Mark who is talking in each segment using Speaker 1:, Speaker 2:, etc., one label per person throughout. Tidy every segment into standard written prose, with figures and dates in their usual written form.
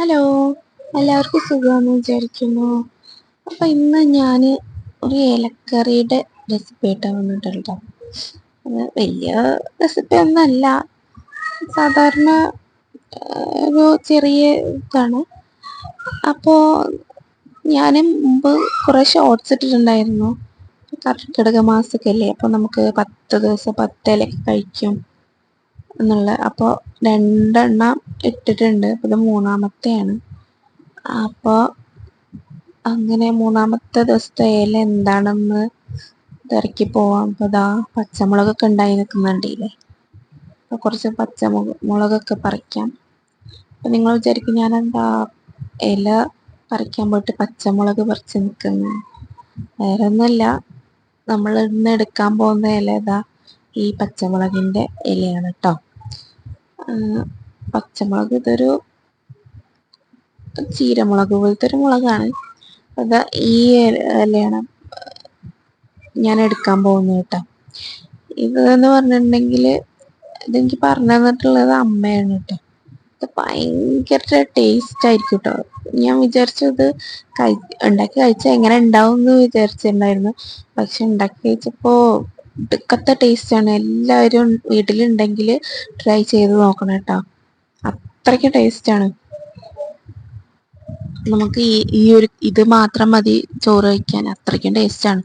Speaker 1: Hello, എല്ലാവർക്കും സുഖമാണെന്ന് വിചാരിക്കുന്നു. അപ്പം ഇന്ന് ഞാൻ ഒരു ഏലക്കറിയുടെ റെസിപ്പി ആയിട്ടാണ് വന്നിട്ടുള്ളത്. അത് വലിയ റെസിപ്പി ഒന്നല്ല, സാധാരണ ഒരു ചെറിയ ഇതാണ്. അപ്പോൾ ഞാൻ മുമ്പ് കുറേ ഷോർട്സ് ഇട്ടിട്ടുണ്ടായിരുന്നു. കർക്കിടക മാസമൊക്കെ അല്ലേ, അപ്പോൾ നമുക്ക് 10 ദിവസം 10 ഇലയൊക്കെ കഴിക്കും എന്നുള്ള. അപ്പോൾ 2 എണ്ണം ഇട്ടിട്ടുണ്ട്. അപ്പോൾ ഇത് മൂന്നാമത്തെയാണ്. അപ്പോൾ അങ്ങനെ മൂന്നാമത്തെ ദിവസത്തെ ഇല എന്താണെന്ന് തിരക്കി പോവാം. അപ്പോൾ ഇതാ പച്ചമുളകൊക്കെ ഉണ്ടായി നിൽക്കുന്നുണ്ടല്ലേ. അപ്പോൾ കുറച്ച് പച്ചമുളകൊക്കെ പറിക്കാം. അപ്പോൾ നിങ്ങൾ വിചാരിക്കും ഞാൻ എന്താ ഇല പറിക്കാൻ പോയിട്ട് പച്ചമുളക് പറിച്ച് നിൽക്കുന്നത്. വേറെ ഒന്നുമില്ല, നമ്മൾ ഇന്ന് എടുക്കാൻ പോകുന്ന ഇല ഇതാ ഈ പച്ചമുളകിൻ്റെ ഇലയാണ് കേട്ടോ. പച്ചമുളക് ഇതൊരു ചീരമുളക് പോലത്തെ ഒരു മുളകാണ്. അത് ഈ ഇലയാണ് ഞാൻ എടുക്കാൻ പോകുന്നത് കേട്ടോ. ഇതെന്ന് പറഞ്ഞിട്ടുണ്ടെങ്കിൽ ഇതെനിക്ക് പറഞ്ഞു തന്നിട്ടുള്ളത് അമ്മയാണ് കേട്ടോ. ഇത് ഭയങ്കര ടേസ്റ്റ് ആയിരിക്കും കേട്ടോ. ഞാൻ വിചാരിച്ചത് ഉണ്ടാക്കി കഴിച്ചാൽ എങ്ങനെ ഉണ്ടാവും എന്ന് വിചാരിച്ചിട്ടുണ്ടായിരുന്നു. പക്ഷെ ഉണ്ടാക്കി കഴിച്ചപ്പോൾ ഇടുക്കത്തെ ടേസ്റ്റാണ്. എല്ലാവരും വീട്ടിലുണ്ടെങ്കിൽ ട്രൈ ചെയ്ത് നോക്കണം കേട്ടോ. അത്രയ്ക്ക് ടേസ്റ്റാണ്. നമുക്ക് ഇത് മാത്രം മതി ചോറ് കഴിക്കാൻ, അത്രയ്ക്കും ടേസ്റ്റാണ്.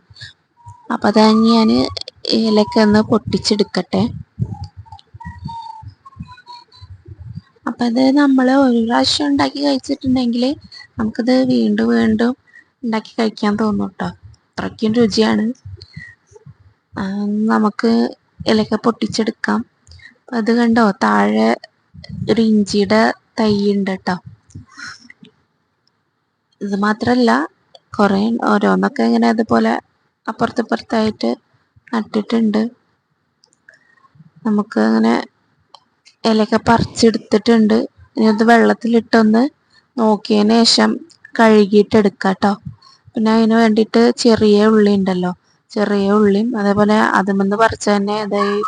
Speaker 1: അപ്പം അത് ഞാൻ ഇലയൊക്കെ ഒന്ന് പൊട്ടിച്ചെടുക്കട്ടെ. അപ്പം അത് നമ്മൾ ഒരു പ്രാവശ്യം ഉണ്ടാക്കി കഴിച്ചിട്ടുണ്ടെങ്കിൽ നമുക്കത് വീണ്ടും വീണ്ടും ഉണ്ടാക്കി കഴിക്കാൻ തോന്നും കേട്ടോ. അത്രയ്ക്കും രുചിയാണ്. നമുക്ക് ഇലയൊക്കെ പൊട്ടിച്ചെടുക്കാം. അത് കണ്ടോ, താഴെ ഒരു ഇഞ്ചിയുടെ തൈ ഉണ്ട് കേട്ടോ. ഇത് മാത്രമല്ല, കുറേ ഓരോന്നൊക്കെ ഇങ്ങനെ അതുപോലെ അപ്പുറത്തിപ്പുറത്തായിട്ട് നട്ടിട്ടുണ്ട്. നമുക്ക് അങ്ങനെ ഇലയൊക്കെ പറിച്ചെടുത്തിട്ടുണ്ട്. ഇനി അത് വെള്ളത്തിലിട്ടൊന്ന് നോക്കിയതിന് ശേഷം കഴുകിയിട്ടെടുക്കാം കേട്ടോ. പിന്നെ അതിന് വേണ്ടിയിട്ട് ചെറിയ ഉള്ളി ഉണ്ടല്ലോ, ചെറിയ ഉള്ളിയും അതേപോലെ അതുമെന്ന് പറിച്ച് തന്നെ അതായത്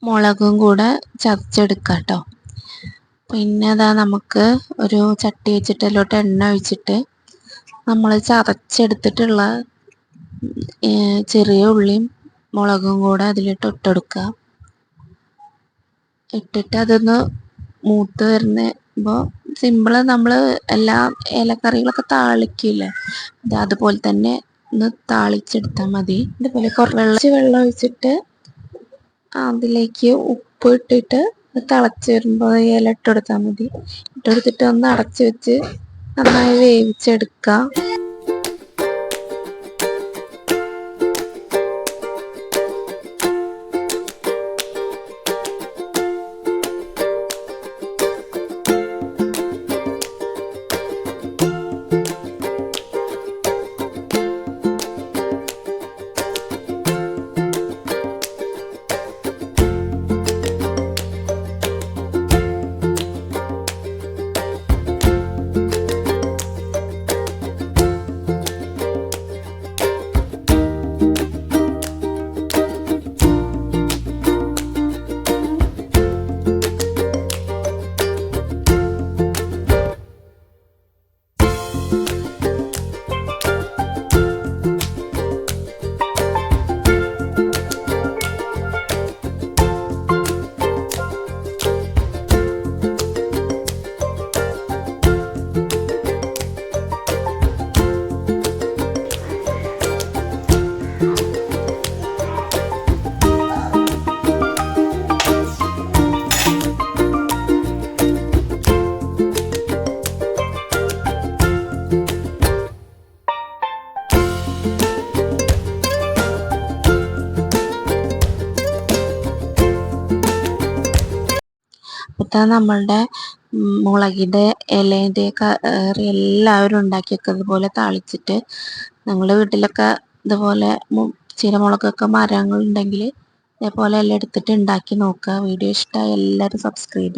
Speaker 1: മുളകും കൂടെ ചതച്ചെടുക്കാം കേട്ടോ. പിന്നെ അതാ നമുക്ക് ഒരു ചട്ടി വെച്ചിട്ട് അതിലോട്ട് എണ്ണ ഒഴിച്ചിട്ട് നമ്മൾ ചതച്ചെടുത്തിട്ടുള്ള ചെറിയ ഉള്ളിയും മുളകും കൂടെ അതിലിട്ട് ഇട്ടെടുക്കുക. ഇട്ടിട്ട് അതൊന്ന് മൂത്ത് വരുമ്പോൾ സിമ്പിള്, നമ്മൾ എല്ലാ ഇലക്കറികളൊക്കെ താളിക്കില്ലേ, അതുപോലെ തന്നെ ഒന്ന് താളിച്ചെടുത്താൽ മതി. ഇതുപോലെ കുറച്ച് വെള്ളം ഒഴിച്ചിട്ട് അതിലേക്ക് ഉപ്പ് ഇട്ടിട്ട് തിളച്ച് വരുമ്പോൾ ഇല ഇട്ടെടുത്താൽ മതി. ഇട്ടെടുത്തിട്ട് ഒന്ന് അടച്ച് വെച്ച് നന്നായി വേവിച്ചെടുക്കുക. ഇപ്പം നമ്മളുടെ മുളകിൻ്റെ ഇലേൻ്റെ കറി എല്ലാവരും ഉണ്ടാക്കിയൊക്കെ ഇതുപോലെ താളിച്ചിട്ട്, ഞങ്ങളുടെ വീട്ടിലൊക്കെ ഇതുപോലെ ചീരമുളകൊക്കെ മരങ്ങളുണ്ടെങ്കിൽ ഇതേപോലെ എല്ലാം എടുത്തിട്ട് ഉണ്ടാക്കി നോക്കുക. വീഡിയോ ഇഷ്ടമായി എല്ലാവരും സബ്സ്ക്രൈബ് ചെയ്യുക.